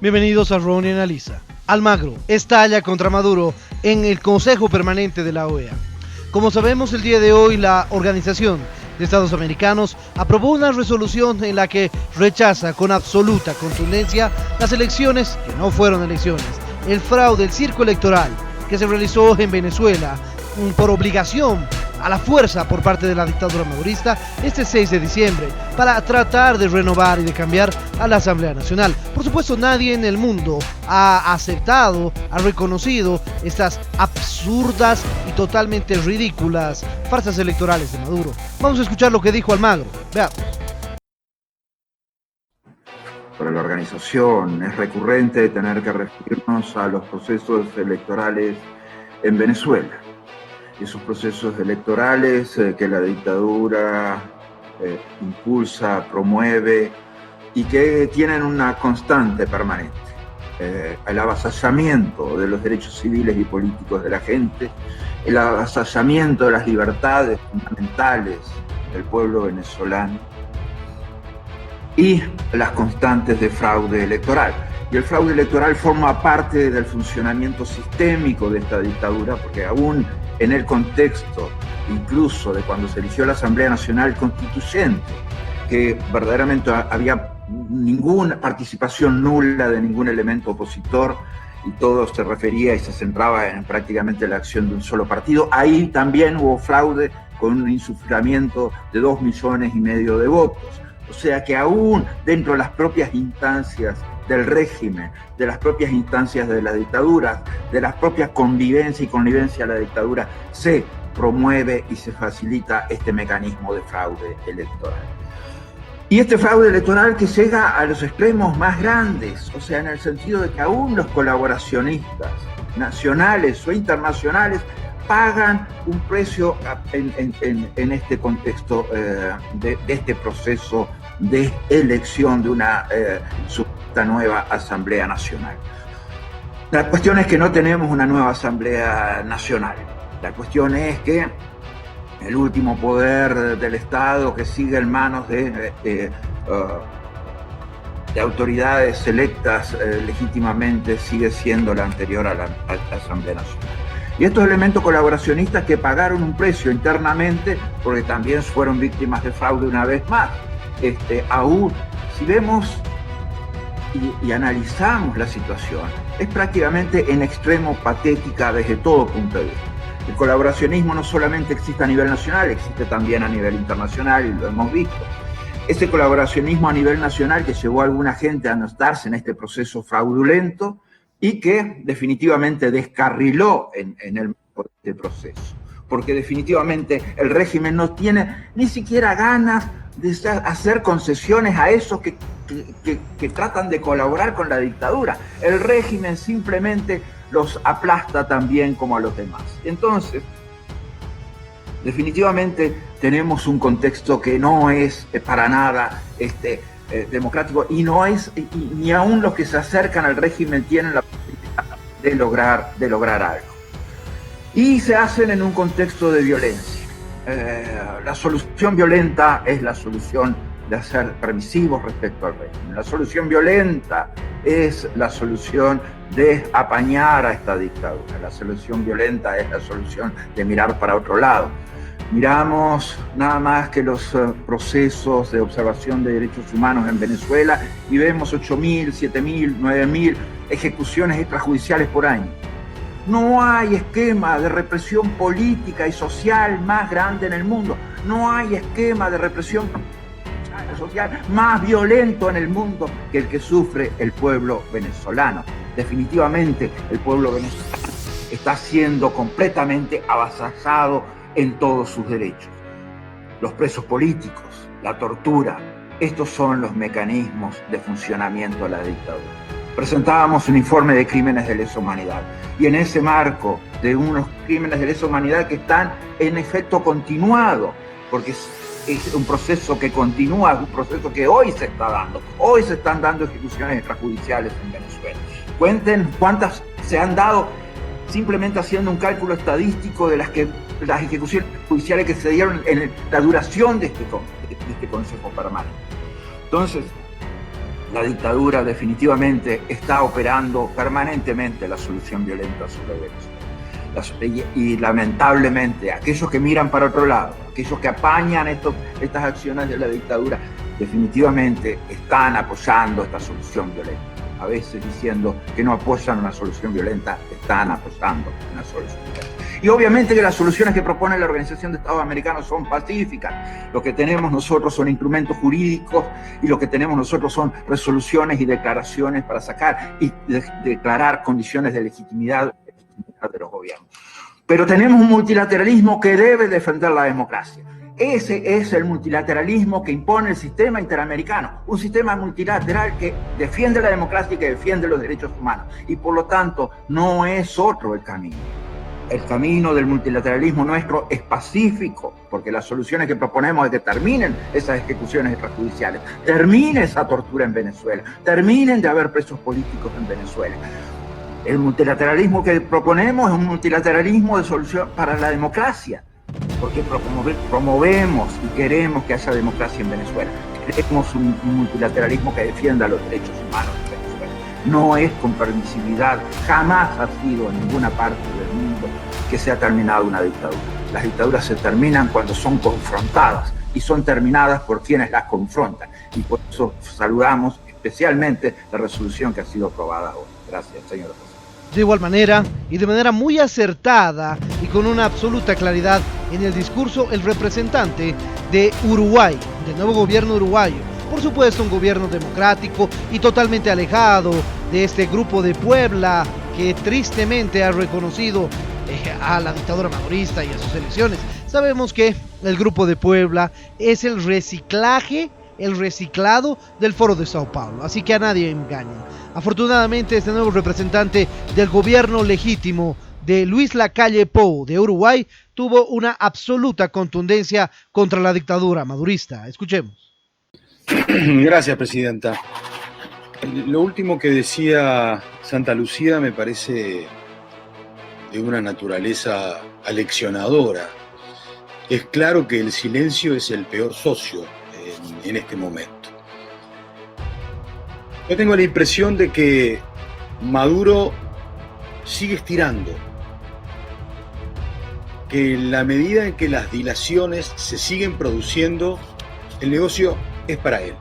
Bienvenidos a Ronnie Analiza. Almagro estalla contra Maduro en el Consejo Permanente de la OEA. Como sabemos, el día de hoy la Organización de Estados Americanos aprobó una resolución en la que rechaza con absoluta contundencia las elecciones que no fueron elecciones, el fraude, el circo electoral que se realizó en Venezuela por obligación a la fuerza por parte de la dictadura madurista este 6 de diciembre para tratar de renovar y de cambiar a la Asamblea Nacional. Por supuesto, nadie en el mundo ha aceptado, ha reconocido estas absurdas y totalmente ridículas farsas electorales de Maduro. Vamos a escuchar lo que dijo Almagro. Veamos. Para la organización es recurrente tener que referirnos a los procesos electorales en Venezuela. Esos procesos electorales que la dictadura impulsa, promueve y que tienen una constante permanente. El avasallamiento de los derechos civiles y políticos de la gente, el avasallamiento de las libertades fundamentales del pueblo venezolano y las constantes de fraude electoral. Y el fraude electoral forma parte del funcionamiento sistémico de esta dictadura, porque aún en el contexto incluso de cuando se eligió la Asamblea Nacional Constituyente, que verdaderamente había ninguna participación nula de ningún elemento opositor y todo se refería y se centraba en prácticamente la acción de un solo partido, ahí también hubo fraude con un insuflamiento de 2,5 millones de votos. O sea que aún dentro de las propias instancias del régimen, de las propias instancias de la dictadura, de las propias convivencia y connivencia de la dictadura, se promueve y se facilita este mecanismo de fraude electoral. Y este fraude electoral que llega a los extremos más grandes, o sea, en el sentido de que aún los colaboracionistas nacionales o internacionales pagan un precio en este contexto de este proceso de elección de una supuesta nueva Asamblea Nacional. La cuestión es que no tenemos una nueva Asamblea Nacional. La cuestión es que el último poder del Estado que sigue en manos de autoridades electas legítimamente sigue siendo la anterior a la Asamblea Nacional. Y estos elementos colaboracionistas que pagaron un precio internamente, porque también fueron víctimas de fraude una vez más, aún si vemos y analizamos la situación, es prácticamente en extremo patética desde todo punto de vista. El colaboracionismo no solamente existe a nivel nacional, existe también a nivel internacional y lo hemos visto. Ese colaboracionismo a nivel nacional que llevó a alguna gente a anotarse en este proceso fraudulento y que definitivamente descarriló en este proceso. Porque definitivamente el régimen no tiene ni siquiera ganas de hacer concesiones a esos que tratan de colaborar con la dictadura. El régimen simplemente los aplasta también como a los demás. Entonces, definitivamente tenemos un contexto que no es para nada democrático y no es, ni aún los que se acercan al régimen tienen la posibilidad de lograr algo. Y se hacen en un contexto de violencia. La solución violenta es la solución de ser permisivos respecto al régimen. La solución violenta es la solución de apañar a esta dictadura. La solución violenta es la solución de mirar para otro lado. Miramos nada más que los procesos de observación de derechos humanos en Venezuela y vemos 8.000, 7.000, 9.000 ejecuciones extrajudiciales por año. No hay esquema de represión política y social más grande en el mundo. No hay esquema de represión social más violento en el mundo que el que sufre el pueblo venezolano. Definitivamente el pueblo venezolano está siendo completamente avasallado en todos sus derechos. Los presos políticos, la tortura, estos son los mecanismos de funcionamiento de la dictadura. Presentábamos un informe de crímenes de lesa humanidad y en ese marco de unos crímenes de lesa humanidad que están en efecto continuado, porque es un proceso que continúa, un proceso que hoy se está dando. Hoy se están dando ejecuciones extrajudiciales en Venezuela. Cuenten cuántas se han dado simplemente haciendo un cálculo estadístico de las ejecuciones judiciales que se dieron en la duración de este Consejo Permanente. Entonces, La dictadura definitivamente está operando permanentemente la solución violenta sobre Venezuela. Y lamentablemente aquellos que miran para otro lado, aquellos que apañan estas acciones de la dictadura, definitivamente están apoyando esta solución violenta. A veces diciendo que no apoyan una solución violenta, están apoyando una solución violenta. Y obviamente que las soluciones que propone la Organización de Estados Americanos son pacíficas. Lo que tenemos nosotros son instrumentos jurídicos y lo que tenemos nosotros son resoluciones y declaraciones para sacar y declarar condiciones de legitimidad de los gobiernos. Pero tenemos un multilateralismo que debe defender la democracia. Ese es el multilateralismo que impone el sistema interamericano, un sistema multilateral que defiende la democracia y que defiende los derechos humanos. Y por lo tanto, no es otro el camino. El camino del multilateralismo nuestro es pacífico, porque las soluciones que proponemos es que terminen esas ejecuciones extrajudiciales, termine esa tortura en Venezuela, terminen de haber presos políticos en Venezuela. El multilateralismo que proponemos es un multilateralismo de solución para la democracia, porque promovemos y queremos que haya democracia en Venezuela. Queremos un multilateralismo que defienda los derechos humanos en Venezuela. No es con permisividad, jamás ha sido en ninguna parte del mundo que se ha terminado una dictadura. Las dictaduras se terminan cuando son confrontadas y son terminadas por quienes las confrontan. Y por eso saludamos especialmente la resolución que ha sido aprobada hoy. Gracias, señor presidente. De igual manera, y de manera muy acertada y con una absoluta claridad en el discurso, el representante de Uruguay, del nuevo gobierno uruguayo, por supuesto un gobierno democrático y totalmente alejado de este grupo de Puebla que tristemente ha reconocido a la dictadura madurista y a sus elecciones. Sabemos que el grupo de Puebla es el reciclado del Foro de Sao Paulo, así que a nadie engañen. Afortunadamente, este nuevo representante del gobierno legítimo de Luis Lacalle Pou de Uruguay tuvo una absoluta contundencia contra la dictadura madurista. Escuchemos. Gracias, presidenta. Lo último que decía Santa Lucía me parece de una naturaleza aleccionadora. Es claro que el silencio es el peor socio en este momento. Yo tengo la impresión de que Maduro sigue estirando, que en la medida en que las dilaciones se siguen produciendo, el negocio es para él.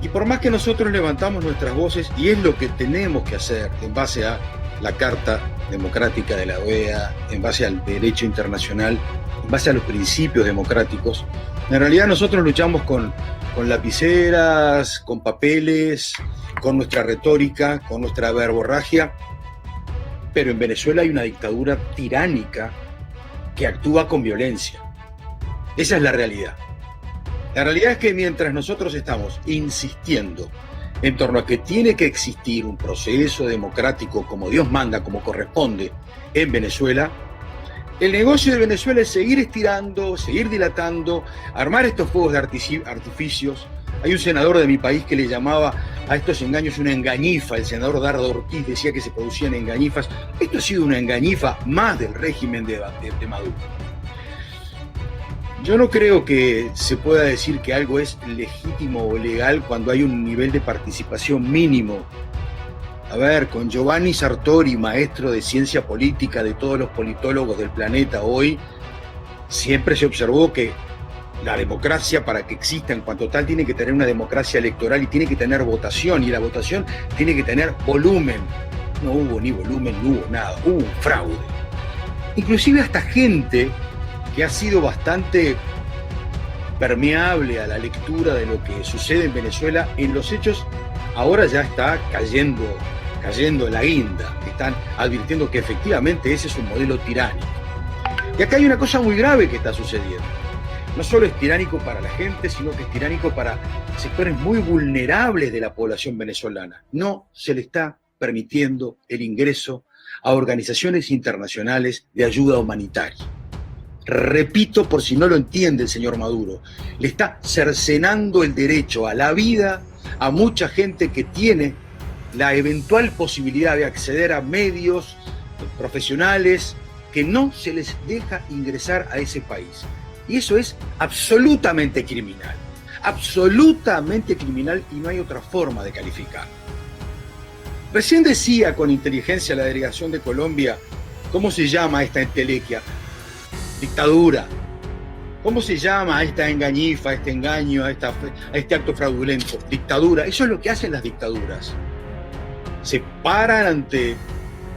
Y por más que nosotros levantamos nuestras voces, y es lo que tenemos que hacer en base a la Carta Democrática de la OEA, en base al derecho internacional, en base a los principios democráticos, en realidad nosotros luchamos con lapiceras, con papeles, con nuestra retórica, con nuestra verborragia, pero en Venezuela hay una dictadura tiránica que actúa con violencia. Esa es la realidad. La realidad es que mientras nosotros estamos insistiendo en torno a que tiene que existir un proceso democrático como Dios manda, como corresponde en Venezuela, el negocio de Venezuela es seguir estirando, seguir dilatando, armar estos fuegos de artificios. Hay un senador de mi país que le llamaba a estos engaños una engañifa. El senador Dardo Ortiz decía que se producían engañifas. Esto ha sido una engañifa más del régimen de Maduro. Yo no creo que se pueda decir que algo es legítimo o legal cuando hay un nivel de participación mínimo. A ver, con Giovanni Sartori, maestro de ciencia política de todos los politólogos del planeta hoy, siempre se observó que la democracia, para que exista en cuanto tal, tiene que tener una democracia electoral y tiene que tener votación, y la votación tiene que tener volumen. No hubo ni volumen, no hubo nada, hubo un fraude. Inclusive hasta gente que ha sido bastante permeable a la lectura de lo que sucede en Venezuela, en los hechos ahora ya está cayendo la guinda. Están advirtiendo que efectivamente ese es un modelo tiránico. Y acá hay una cosa muy grave que está sucediendo. No solo es tiránico para la gente, sino que es tiránico para sectores muy vulnerables de la población venezolana. No se le está permitiendo el ingreso a organizaciones internacionales de ayuda humanitaria. Repito, por si no lo entiende el señor Maduro, le está cercenando el derecho a la vida a mucha gente que tiene la eventual posibilidad de acceder a medios profesionales, que no se les deja ingresar a ese país. Y eso es absolutamente criminal. absolutamente criminal y no hay otra forma de calificar. Recién decía con inteligencia la delegación de Colombia, ¿cómo se llama esta entelequia? Dictadura. ¿Cómo se llama a esta engañifa, a este engaño, a este acto fraudulento? Dictadura. Eso es lo que hacen las dictaduras. Se paran ante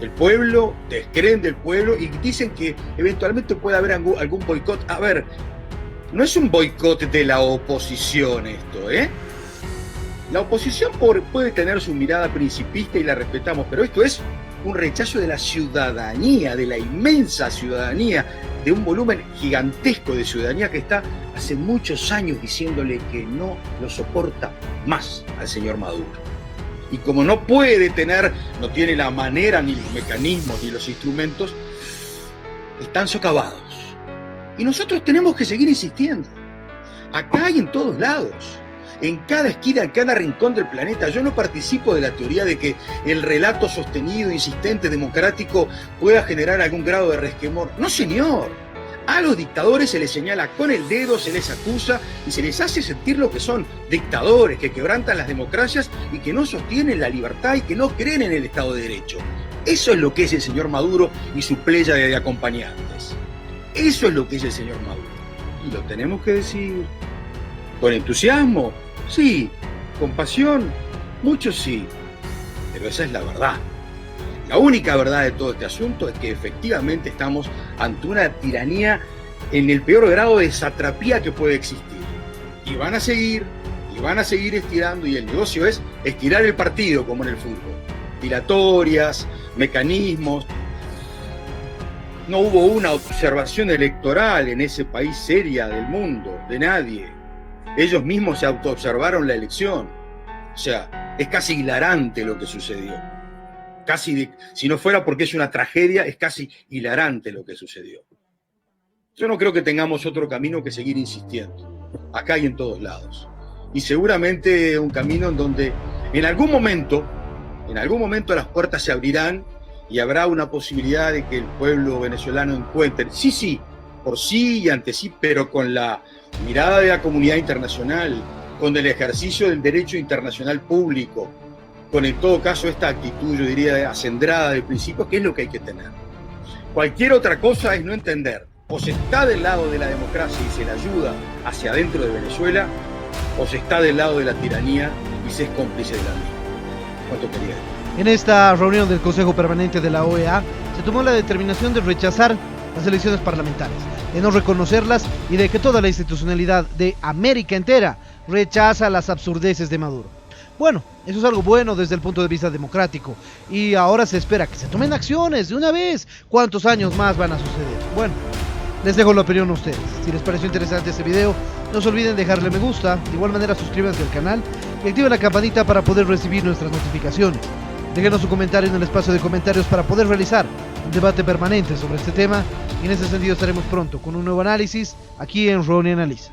el pueblo, descreen del pueblo y dicen que eventualmente puede haber algún boicot. A ver, no es un boicot de la oposición esto, ¿eh? La oposición puede tener su mirada principista y la respetamos, pero esto es un rechazo de la ciudadanía, de la inmensa ciudadanía, de un volumen gigantesco de ciudadanía que está hace muchos años diciéndole que no lo soporta más al señor Maduro. Y como no tiene la manera, ni los mecanismos, ni los instrumentos, están socavados. Y nosotros tenemos que seguir insistiendo. Acá y en todos lados. En cada esquina, en cada rincón del planeta. Yo no participo de la teoría de que el relato sostenido, insistente, democrático pueda generar algún grado de resquemor. No, señor. A los dictadores se les señala con el dedo, se les acusa y se les hace sentir lo que son dictadores, que quebrantan las democracias y que no sostienen la libertad y que no creen en el Estado de Derecho. Eso es lo que es el señor Maduro y su playa de acompañantes. Eso es lo que es el señor Maduro. Y lo tenemos que decir con entusiasmo. Sí, con pasión, muchos sí, pero esa es la verdad. La única verdad de todo este asunto es que efectivamente estamos ante una tiranía en el peor grado de satrapía que puede existir. Y van a seguir estirando, y el negocio es estirar el partido como en el fútbol. Dilatorias, mecanismos. No hubo una observación electoral en ese país seria del mundo, de nadie. Ellos mismos se autoobservaron la elección. O sea, es casi hilarante lo que sucedió. Si no fuera porque es una tragedia, es casi hilarante lo que sucedió. Yo no creo que tengamos otro camino que seguir insistiendo, acá y en todos lados. Y seguramente un camino en donde en algún momento las puertas se abrirán y habrá una posibilidad de que el pueblo venezolano encuentre, sí, por sí y ante sí, pero con la mirada de la comunidad internacional, con el ejercicio del derecho internacional público, con en todo caso esta actitud, yo diría, acendrada de principios, que es lo que hay que tener. Cualquier otra cosa es no entender. O se está del lado de la democracia y se la ayuda hacia adentro de Venezuela, o se está del lado de la tiranía y se es cómplice de la misma. ¿Cuánto quería decir? En esta reunión del Consejo Permanente de la OEA se tomó la determinación de rechazar las elecciones parlamentarias, de no reconocerlas y de que toda la institucionalidad de América entera rechaza las absurdeces de Maduro. Bueno, eso es algo bueno desde el punto de vista democrático y ahora se espera que se tomen acciones de una vez. ¿Cuántos años más van a suceder? Bueno, les dejo la opinión a ustedes. Si les pareció interesante este video, no se olviden dejarle me gusta, de igual manera suscríbanse al canal y activen la campanita para poder recibir nuestras notificaciones. Déjenos su comentario en el espacio de comentarios para poder realizar un debate permanente sobre este tema y en ese sentido estaremos pronto con un nuevo análisis aquí en Ronnie Analiza.